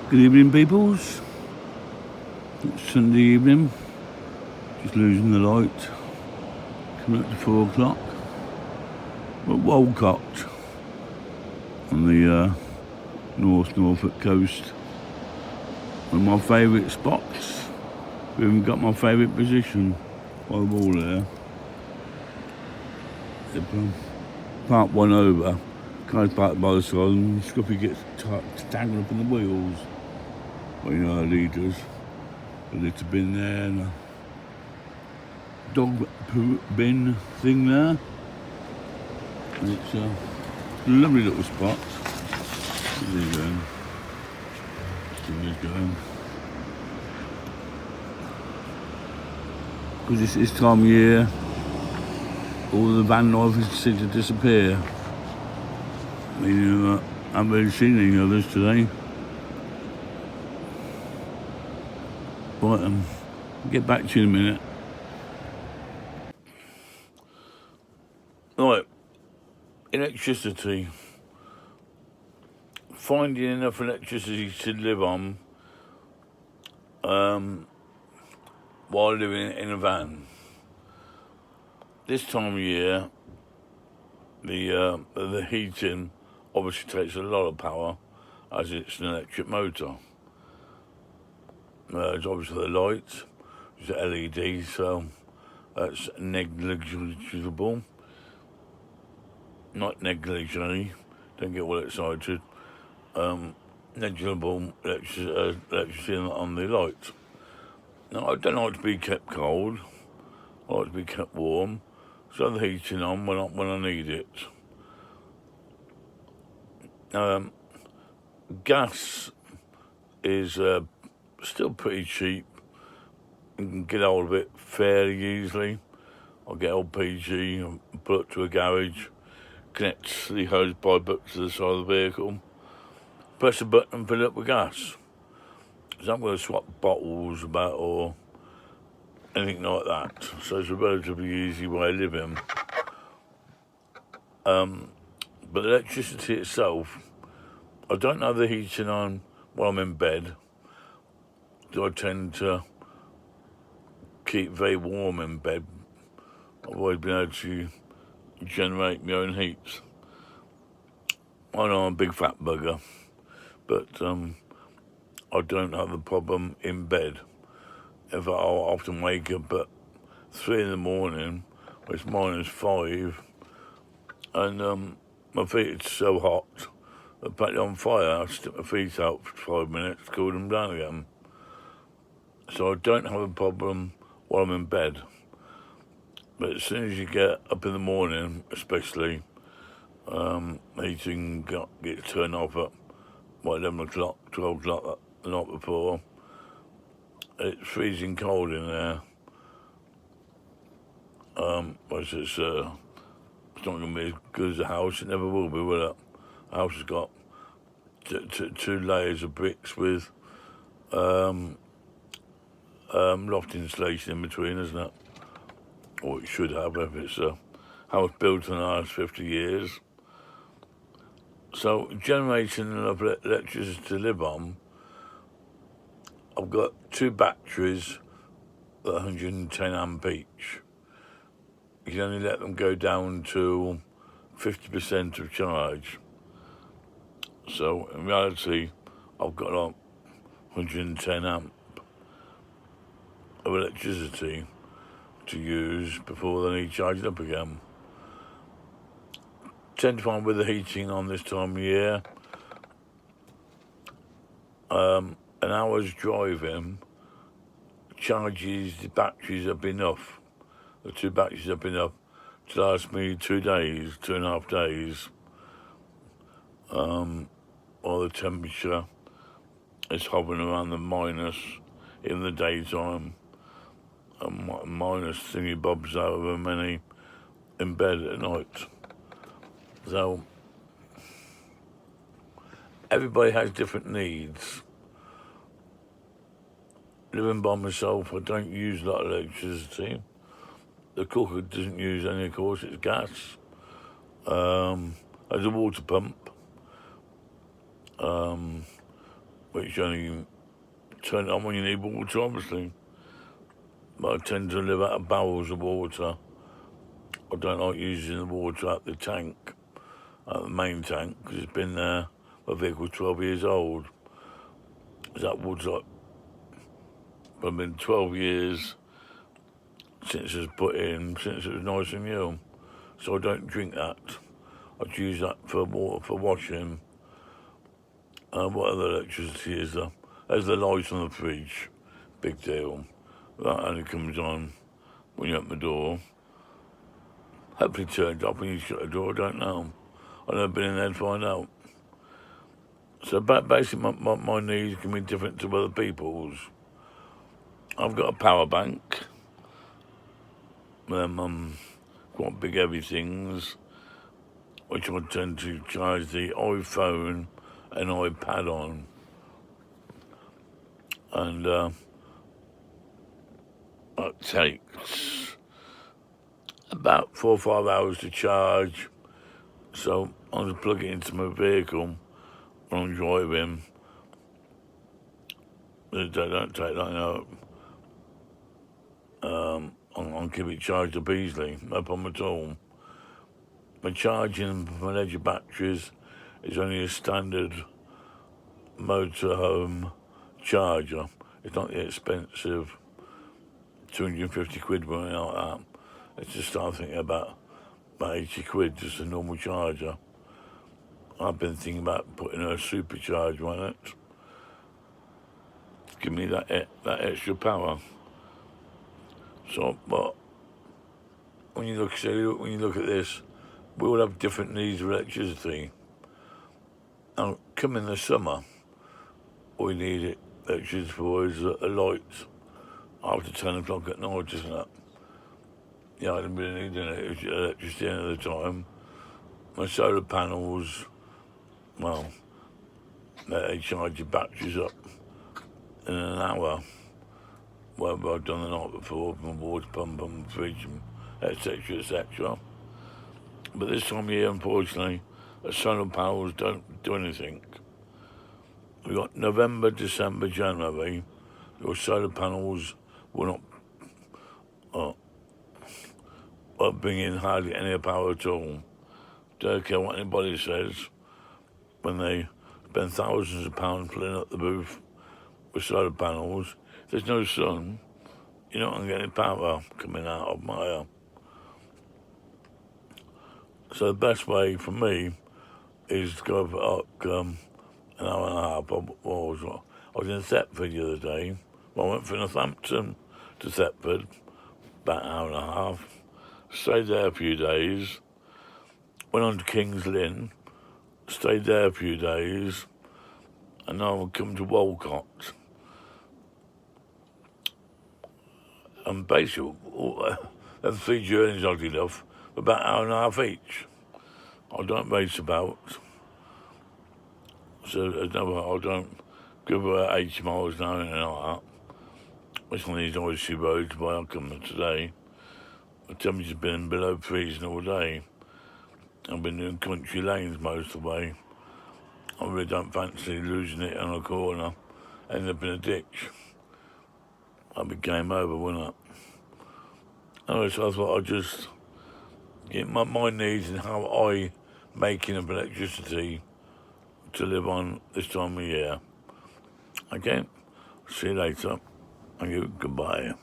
Good evening, peoples. It's Sunday evening. Just losing the light. Coming up to 4 o'clock. We're at Walcott on the Norfolk coast. One of my favourite spots. We haven't got my favourite position by the wall there. Park one over. Car's parked by the side and Scruffy gets tangled up in the wheels. Well, you know how he does. A litter bin there and a dog poo bin thing there. And it's a lovely little spot. There you go. There you go. Because it's this time of year, all the van life seem to disappear. Meaning I haven't really seen any others today. But get back to you in a minute. Right, electricity. Finding enough electricity to live on while living in a van. This time of year, the heating obviously takes a lot of power, as it's an electric motor. It's obviously the lights, it's LED, so that's negligible. Not negligently, don't get all excited. Negligible electricity on the lights. Now, I don't like to be kept cold. I like to be kept warm. So the heating on when I need it. Gas is still pretty cheap. You can get hold of it fairly easily. I'll get LPG, put it to a garage, connect the hose pipe up to the side of the vehicle, press a button and fill it up with gas. So I'm going to swap bottles about or anything like that. So it's a relatively easy way of living. But electricity itself, I don't have the heating on while I'm in bed. I tend to keep very warm in bed. I've always been able to generate my own heat. I know I'm a big fat bugger, but I don't have the problem in bed. In fact, I'll often wake up at 3 in the morning, it's -5, and my feet are so hot, I put it on fire, I stick my feet out for 5 minutes, cool them down again. So I don't have a problem while I'm in bed. But as soon as you get up in the morning, especially, heating gets turned off at 11 o'clock, 12 o'clock the night before. It's freezing cold in there. It's not going to be as good as a house. It never will be, will it? A house has got two layers of bricks with loft insulation in between, isn't it? Or it should have if it's a house built in the last 50 years. So, generating enough electricity to live on, I've got 2 batteries at 110 amp each. You can only let them go down to 50% of charge. So, in reality, I've got like 110 amp of electricity to use before they need charging up again. Tend to find with the heating on this time of year, an hour's driving charges the batteries up enough. The 2 batteries up enough to last me 2 days, 2.5 days. While the temperature is hovering around the minus in the daytime, and minus thingy bobs over many in bed at night. So everybody has different needs. Living by myself, I don't use a lot of electricity. The cooker doesn't use any, of course, it's gas. There's a water pump. which only turn on when you need water, obviously. But I tend to live out of barrels of water. I don't like using the water at the tank, at the main tank, because it's been there, my vehicle's 12 years old. That water, I've been 12 years since it was put in, since it was nice and new. So I don't drink that. I'd use that for water, for washing. What other electricity is there? There's the light on the fridge. Big deal. That only comes on when you open the door. Hopefully turned off when you shut the door, I don't know. I've never been in there to find out. So basically my needs can be different to other people's. I've got a power bank. Quite big heavy things, which I tend to charge the iPhone and iPad on. And that takes about 4 or 5 hours to charge. So I'll just plug it into my vehicle when I'm driving. They don't take that out. I'll keep it charged up easily, no problem at all. My charging for my Ledger batteries is only a standard motorhome charger. It's not the expensive 250 quid running like that. It's just start thinking about 80 quid, just a normal charger. I've been thinking about putting a supercharger on it. Give me that extra power. So, but when you look at this, we all have different needs of electricity. Now, come in the summer, all you need electricity for is a light after 10 o'clock at night, isn't it? Yeah, I didn't really need any electricity any of the time. My solar panels, well, they charge your batteries up in an hour. Whatever I've done the night before, my water pump and the fridge, and etc., etc. But this time of year, unfortunately, the solar panels don't do anything. We've got November, December, January. Your solar panels will not bring in hardly any power at all. Don't care what anybody says. When they spend thousands of pounds filling up the roof with solar panels, if there's no sun, you're not going to get any power coming out of my So the best way for me is to go for an hour and a half. I was in Thetford the other day. Well, I went from Northampton to Thetford, about an hour and a half. Stayed there a few days. Went on to King's Lynn. Stayed there a few days. And now I've come to Walcott. And basically, them 3 journeys I did off, about an hour and a half each. I don't race about. So I don't go 80 miles an hour and like that. It's one of these noisy roads where I come today. The temperature's been below freezing all day. I've been doing country lanes most of the way. I really don't fancy losing it on a corner, end up in a ditch. I'd be game over, wouldn't it? Anyway, so I thought I'd just get my needs and how I make enough electricity to live on this time of year. Okay, see you later. Thank you, goodbye.